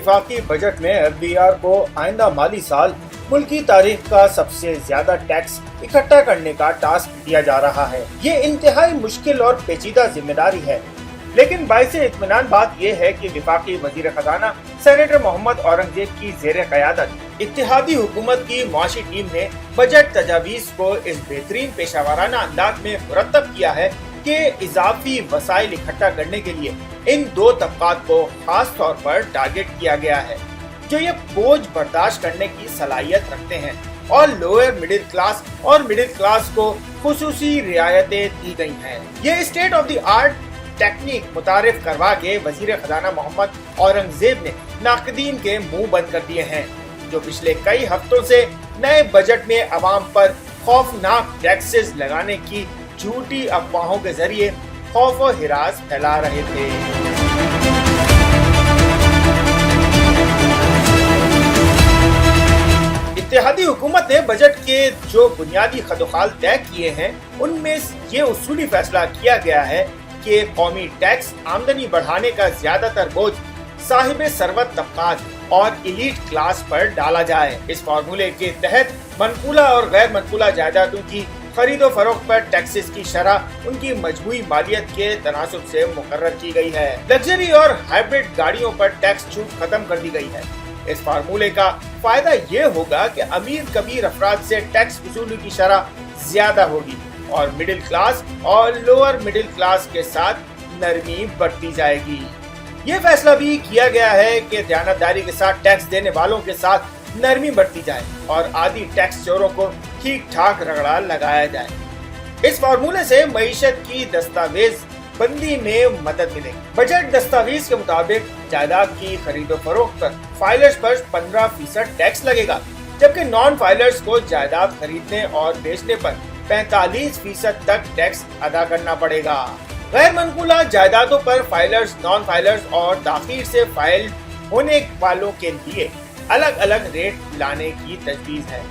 वफाकी बजट में एफबीआर को आइंदा माली साल मुल्की तारीख का सबसे ज्यादा टैक्स इकट्ठा करने का टास्क दिया जा रहा है। ये इंतहाई मुश्किल और पेचीदा जिम्मेदारी है, लेकिन बाइसे इत्मीनान बात यह है कि वफाकी वजीर खजाना सेनेटर मोहम्मद औरंगजेब की ज़ेर क़यादत इत्तेहादी हुकूमत की मुआशी टीम ने बजट तजावीज़ को इस बेहतरीन पेशावराना अंदाज में मुरतब किया है कि इजाफी वसाइल इकट्ठा करने के लिए इन दो तबकात को खास तौर पर टारगेट किया गया है जो ये बोझ बर्दाश्त करने की सलाहियत रखते हैं, और लोअर मिडिल क्लास और मिडिल क्लास को खुसूसी रियायतें दी गई हैं। ये state of the art technique मुतारिफ करवा के वजीर खजाना मोहम्मद औरंगजेब ने नाक़दीन के मुंह बंद कर दिए हैं, जो पिछले कई हफ्तों से नए बजट में अवाम पर खौफनाक टैक्सेस लगाने की झूठी अफवाहों के जरिए खौफ और हिरास फैला रहे थे। इत्तेहादी हुकूमत ने बजट के जो बुनियादी खतोखाल तय किए हैं, उनमें ये उसूली फैसला किया गया है कि कौमी टैक्स आमदनी बढ़ाने का ज्यादातर बोझ साहिब सरवत तबकात और इलीट क्लास पर डाला जाए। इस फार्मूले के तहत मनकूला और गैर मनकूला जायदादों की खरीदो फरोख्त पर टैक्सेस की शरह उनकी मजमूई मालियत के तनासुब से मुकर्रर की गई है। लग्जरी और हाइब्रिड गाड़ियों पर टैक्स छूट खत्म कर दी गई है। इस फार्मूले का फायदा ये होगा कि अमीर कबीर अफराद से टैक्स वसूली की शरह ज्यादा होगी और मिडिल क्लास और लोअर मिडिल क्लास के साथ नरमी बढ़ती जाएगी। ये फैसला भी किया गया है कि दयानतदारी के साथ टैक्स देने वालों के साथ नरमी बढ़ती जाए और आदि टैक्स चोरों को ठीक ठाक रगड़ा लगाया जाए। इस फार्मूले से मईशत की दस्तावेज बंदी में मदद मिलेगी। बजट दस्तावेज के मुताबिक जायदाद की खरीदो फरोख्त पर फाइलर्स पर 15% टैक्स लगेगा, जबकि नॉन फाइलर्स को जायदाद खरीदने और बेचने पर 45% तक टैक्स अदा करना पड़ेगा। गैर मनकूला जायदादों पर फाइलर्स, नॉन फाइलर्स और ताखीर से फाइल होने वालों के लिए अलग अलग रेट लाने की तजवीज़ है।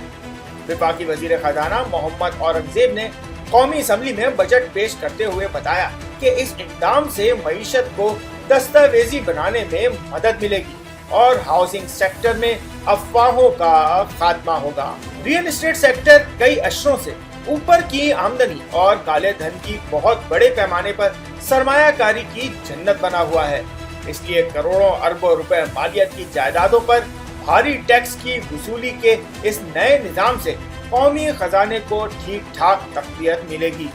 वफाकी वजीर खजाना मोहम्मद औरंगजेब ने कौमी असम्बली में बजट पेश करते हुए बताया कि इस इक़दाम से मईशत को दस्तावेजी बनाने में मदद मिलेगी और हाउसिंग सेक्टर में अफवाहों का खात्मा होगा। रियल एस्टेट सेक्टर कई अशरों से ऊपर की आमदनी और काले धन की बहुत बड़े पैमाने पर सरमायाकारी की जन्नत बना हुआ है, इसलिए करोड़ों अरबों रुपए मालियत की जायदादों पर भारी टैक्स की वसूली के इस नए निजाम से कौमी खजाने को ठीक ठाक तक़वियत मिलेगी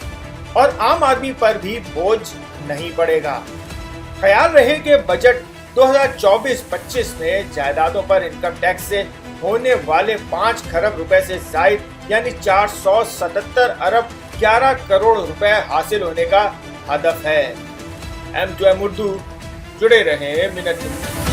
और आम आदमी पर भी बोझ नहीं पड़ेगा। ख्याल रहे कि बजट 2024-25 में जायदादों पर इनकम टैक्स से होने वाले 5 खरब रुपए से जायद यानी 477 अरब 11 करोड़ रुपए हासिल होने का हदफ है। M2M उर्दू, जुड़े रहें मिनट।